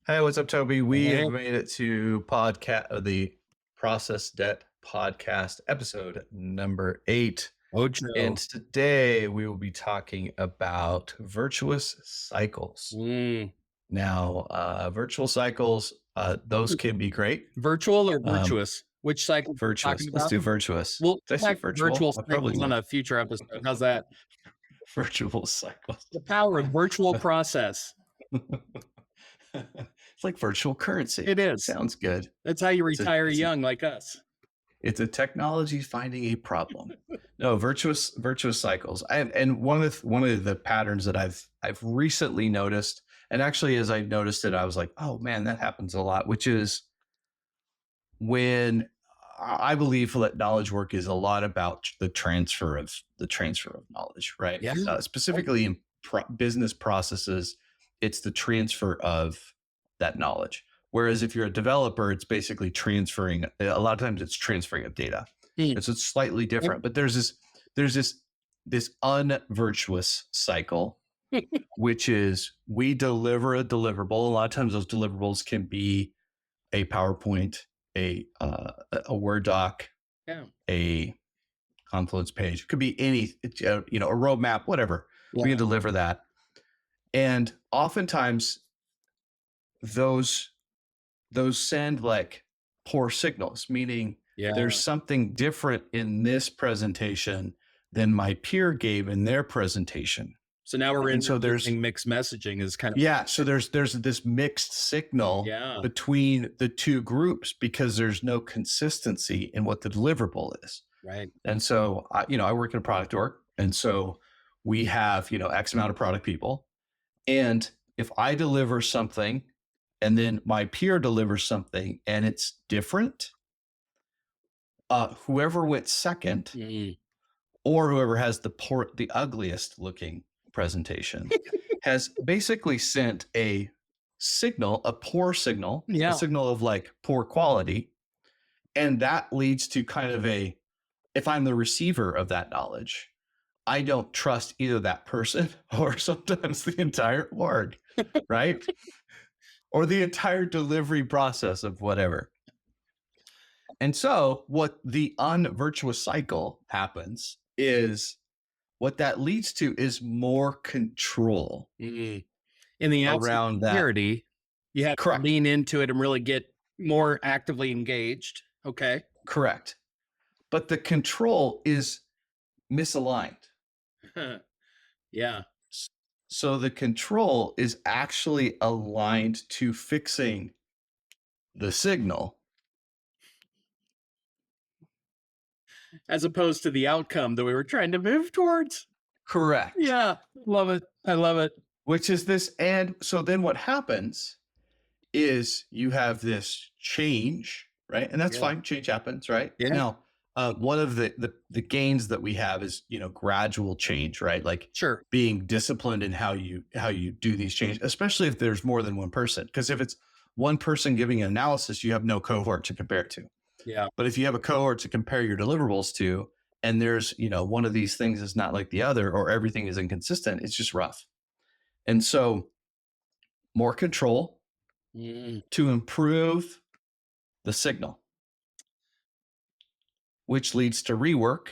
Hey, what's up, Toby? We Hey, have made it to the Process Debt podcast episode number 8. And Ocho. today we will be talking about virtuous cycles. Mm. Now, virtual cycles, those can be great. Virtual or Um, virtuous? Which cycle are we virtuous. talking Let's about? do virtuous. We'll Did I say attack virtual? virtual I probably cycles on will. a future episode. How's that? Virtual cycles. The power of virtual process. It's like virtual currency. It is. Sounds good. That's how you It's a- retire it's a- young like us. It's a technology finding a problem. No, virtuous cycles. And one of the patterns that I've recently noticed, and actually as I noticed it, I was like, oh man, that happens a lot, which is when I believe that knowledge work is a lot about the transfer of knowledge, right? Yeah. Specifically in business processes, it's the transfer of that knowledge. Whereas if you're a developer, it's basically transferring. A lot of times, it's transferring of data. Mm. It's slightly different. But there's this unvirtuous cycle, which is we deliver a deliverable. A lot of times, those deliverables can be a PowerPoint, a Word doc, a Confluence page. It could be any, a roadmap, whatever. Yeah. We can deliver that, and oftentimes those send like poor signals, meaning there's something different in this presentation than my peer gave in their presentation. So now we're And so there's mixed messaging is kind of so there's this mixed signal between the two groups because there's no consistency in what the deliverable is. right. And so I work in a product org, and so we have X amount of product people, and if I deliver something and then my peer delivers something and it's different, whoever went second or whoever has the ugliest looking presentation has basically sent a signal, a poor signal, a signal of like poor quality. And that leads to kind of if I'm the receiver of that knowledge, I don't trust either that person or sometimes the entire org, right? Or the entire delivery process of whatever. And so what the unvirtuous cycle happens is what that leads to is more control in the around that. security. You have Correct. to lean into it and really get more actively engaged. Okay. Correct. But the control is misaligned. Yeah. So the control is actually aligned to fixing the signal, as opposed to the outcome that we were trying to move towards. correct? Yeah. Love it. I love it. Which is this. And so then what happens is you have this change, right? And that's fine. Change happens, right? Yeah. Now, one of the gains that we have is, gradual change, right? Like being disciplined in how you do these changes, especially if there's more than one person. Because if it's one person giving an analysis, you have no cohort to compare it to. Yeah. But if you have a cohort to compare your deliverables to, and there's, one of these things is not like the other, or everything is inconsistent, it's just rough. And so more control to improve the signal, which leads to rework,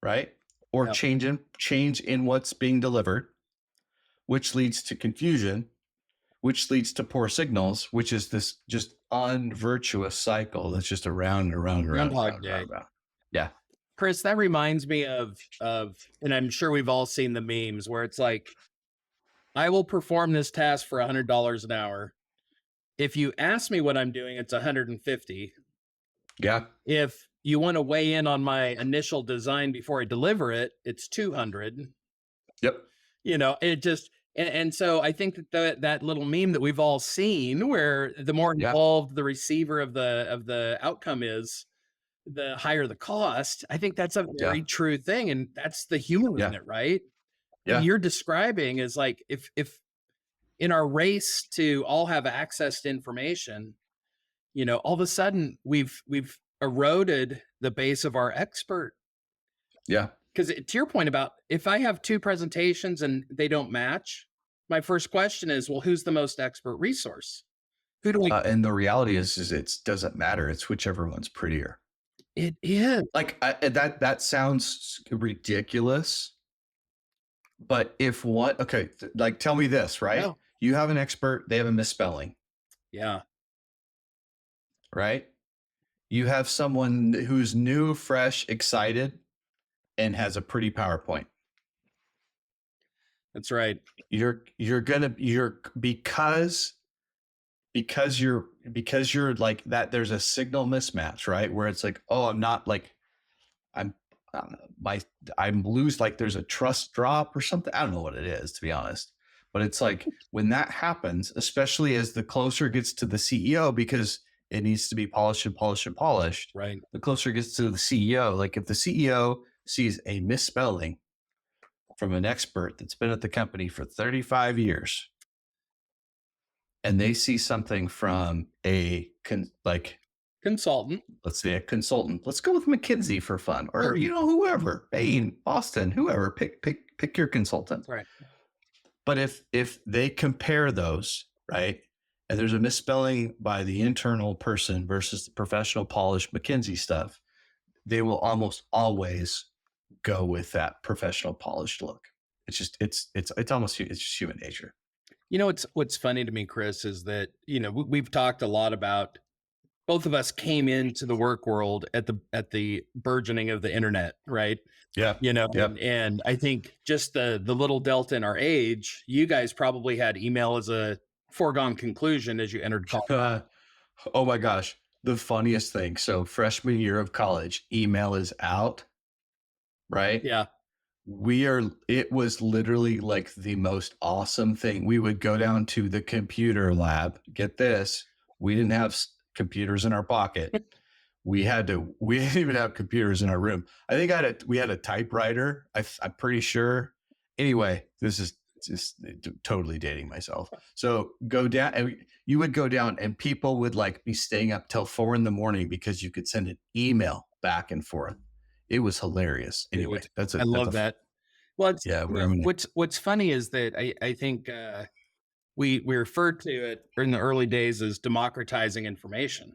right? Or change in what's being delivered, which leads to confusion, which leads to poor signals, which is this just unvirtuous cycle that's just around and around and around. Yeah. Chris, that reminds me of, and I'm sure we've all seen the memes where it's like, I will perform this task for $100 an hour. If you ask me what I'm doing, it's 150. Yeah. If you want to weigh in on my initial design before I deliver it, it's 200. Yep. It just, and so I think that little meme that we've all seen where the more involved the receiver of the outcome is, the higher the cost. I think that's a very true thing. And that's the humor in it, right? Yeah. What you're describing is like, if in our race to all have access to information, all of a sudden we've eroded the base of our expert. Yeah. Because to your point about if I have two presentations and they don't match, my first question is, well, who's the most expert resource? Who do we? And the reality is it doesn't matter. It's whichever one's prettier. It is. Like that sounds ridiculous, but if what? Okay, like tell me this, right? No. You have an expert, they have a misspelling, Yeah. right? You have someone who's new, fresh, excited, and has a pretty PowerPoint. That's right. You're because you're like that. There's a signal mismatch, right? Where it's like, oh, I'm not like I'm I'm lose like there's a trust drop or something. I don't know what it is, to be honest. But it's like when that happens, especially as the closer it gets to the CEO, because it needs to be polished and polished and polished. Right. The closer it gets to the CEO, like if the CEO sees a misspelling from an expert that's been at the company for 35 years, and they see something from a Consultant. let's say a consultant. Let's go with McKinsey for fun, or whoever, Bain, Boston, whoever. Pick your consultant. Right. But if they compare those, right, and there's a misspelling by the internal person versus the professional polished McKinsey stuff, they will almost always go with that professional polished look. It's just it's just human nature. What's funny to me, Chris, is that we've talked a lot about, both of us came into the work world at the burgeoning of the internet, right? Yeah. Yep. And I think just the little delta in our age, you guys probably had email as a foregone conclusion as you entered college. Oh my gosh. The funniest thing. So freshman year of college, email is out, right? Yeah. It was literally like the most awesome thing. We would go down to the computer lab. Get this. We didn't have computers in our pocket. We didn't even have computers in our room. I think we had a typewriter. I'm pretty sure. Anyway, this is just totally dating myself. So go down, and you would go down, and people would like be staying up till 4 a.m. because you could send an email back and forth. It was hilarious. Anyway, I love that. Well, what's funny is that I think we referred to it in the early days as democratizing information.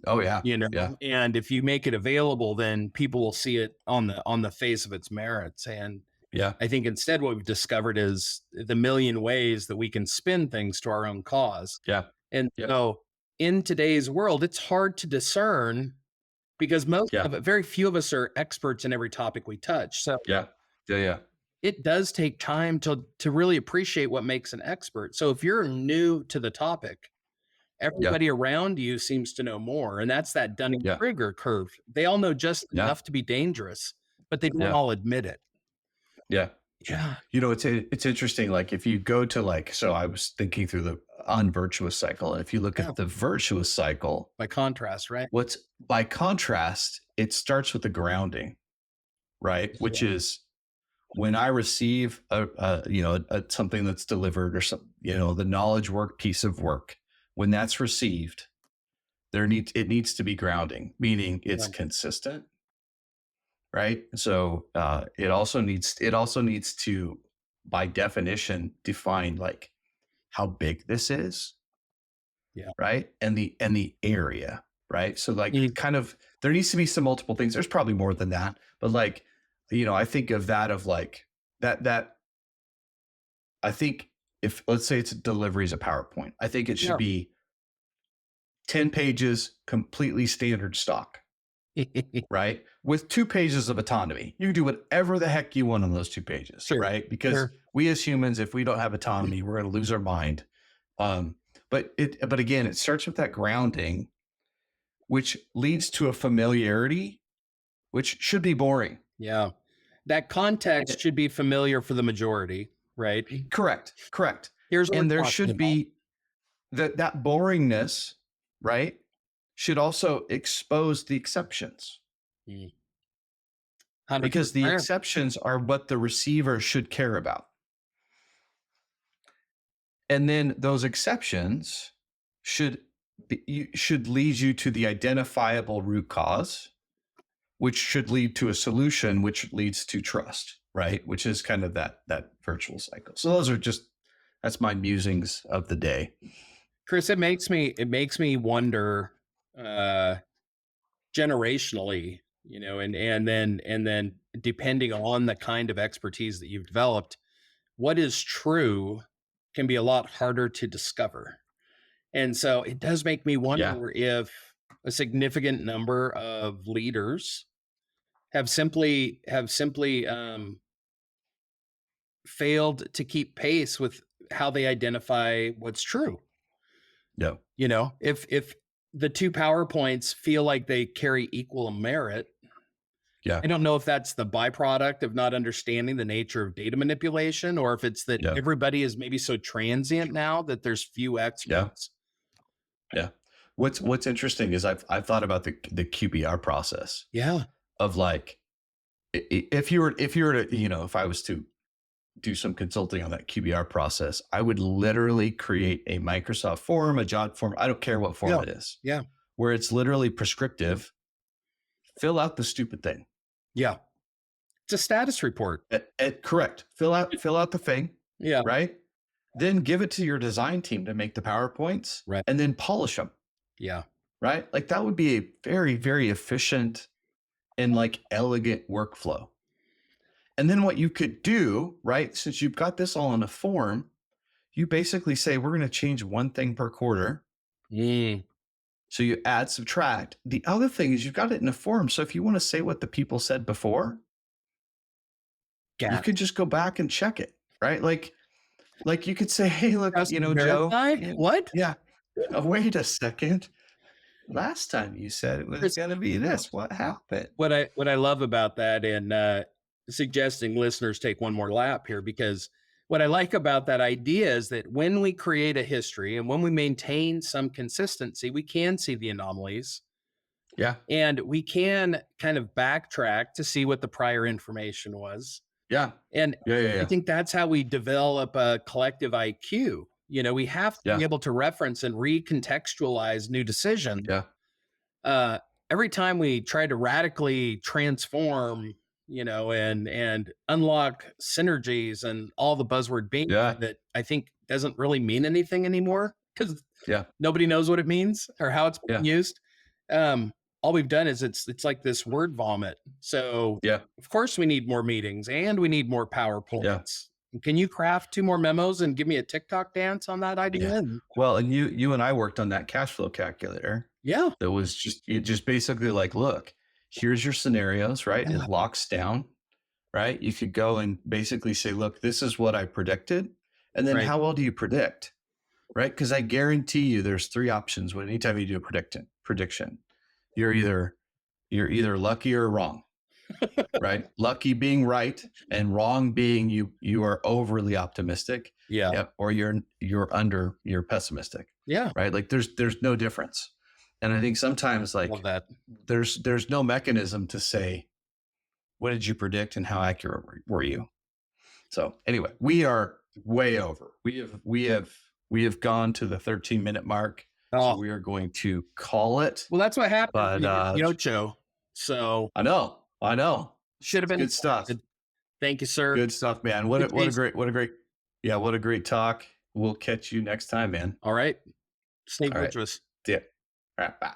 Oh yeah. Yeah. And if you make it available, then people will see it on the face of its merits. And yeah, I think instead what we've discovered is the million ways that we can spin things to our own cause. Yeah. And so in today's world, it's hard to discern, because very few of us are experts in every topic we touch. So yeah. it does take time to really appreciate what makes an expert. So if you're new to the topic, everybody around you seems to know more. And that's that Dunning-Kruger curve. They all know just enough to be dangerous, but they don't all admit it. Yeah. Yeah. It's interesting. Like if you go to so I was thinking through the unvirtuous cycle. And if you look at the virtuous cycle, by contrast, right? By contrast, it starts with the grounding, right? Which is when I receive something that's delivered, or some, the knowledge work piece of work, when that's received, it needs to be grounding, meaning it's consistent, right? So it also needs to, by definition, define like how big this is, right? And the area, right? So like kind of there needs to be some multiple things. There's probably more than that, but like I think of that of like that. I think if let's say it's a delivery as a PowerPoint, I think it should be 10 pages, completely standard stock, right? With 2 pages of autonomy. You can do whatever the heck you want on those 2 pages, right? Because we as humans, if we don't have autonomy, we're going to lose our mind. But again, it starts with that grounding, which leads to a familiarity, which should be boring. Yeah. That context should be familiar for the majority, right? Correct. And there should be that boringness, right? Should also expose the exceptions. Because the exceptions are what the receiver should care about. And then those exceptions should lead you to the identifiable root cause, which should lead to a solution, which leads to trust, right? Which is kind of that virtual cycle. So those are just That's my musings of the day. Chris, it makes me wonder, uh, generationally, you know, and then depending on the kind of expertise that you've developed, what is true can be a lot harder to discover. And so it does make me Yeah. wonder if a significant number of leaders have simply failed to keep pace with how they identify what's true. Yeah. You know, if the two PowerPoints feel like they carry equal merit, Yeah. I don't know if that's the byproduct of not understanding the nature of data manipulation, or if it's that Yeah. everybody is maybe so transient now that there's few Yeah. experts. Yeah. What's interesting is I've thought about the QBR process Yeah. of like, if you were to, you know, if I was to do some consulting on that QBR process, I would literally create a Microsoft form, a job form. I don't care what form Yeah. it is, Yeah. where it's literally prescriptive. Fill out the stupid thing. Yeah. It's a status report. Correct. Fill out the thing, Yeah. right? Then give it to your design team to make the PowerPoints Right. and then polish them, Yeah. right? Like that would be a very, very efficient and like elegant workflow. And then what you could do, right? Since you've got this all in a form, you basically say, we're going to change one thing per quarter. Mm. So you add, subtract. The other thing is you've got it in a form. So if you want to say what the people said before, you Got could just go back and check it, right? Like you could say, hey, look, trust you know, and Joe, verify? yeah, What? yeah. Wait a second. Last time you said it was Chris, going to be this. What happened? what I love about that, and suggesting listeners take one more lap here, because what I like about that idea is that when we create a history and when we maintain some consistency, we can see the anomalies Yeah. and we can kind of backtrack to see what the prior information was. Yeah. And Yeah. Yeah. I Yeah. think that's how we develop a collective IQ. You know, we have to be Yeah. able to reference and recontextualize new decisions. Yeah. uh, every time we try to radically transform, you know, and unlock synergies and all the buzzword being Yeah. that I think doesn't really mean anything anymore because Yeah. nobody knows what it means or how it's being Yeah. used. All we've done is it's like this word vomit. So Yeah. of course we need more meetings and we need more Yeah. PowerPoints. Can you craft two more memos and give me a TikTok dance on that idea? Yeah. Well, and you and I worked on that cash flow calculator Yeah. that was just basically like, look, here's your scenarios, right? Yeah. It locks down, right? You could go and basically say, look, this is what I predicted. And then Right. how well do you predict? Right? Because I guarantee you there's three options when anytime you do a prediction. You're either lucky or wrong. Right? Lucky being right and wrong being you are overly optimistic. Yeah. Yep. Or you're pessimistic. Yeah. Right? Like there's no difference. And I think sometimes Love like that. there's no mechanism to say, what did you predict and how accurate were you? So anyway, we are way over. We have gone to the 13-minute mark. So Oh, we are going to call it. well, that's what happened But when you get Yocho. So I know. should have been Good stuff. good. Thank you, sir. Good stuff, man. What a great talk. We'll catch you next time, man. All right. Stay All right. virtuous. See ya. All right, bye.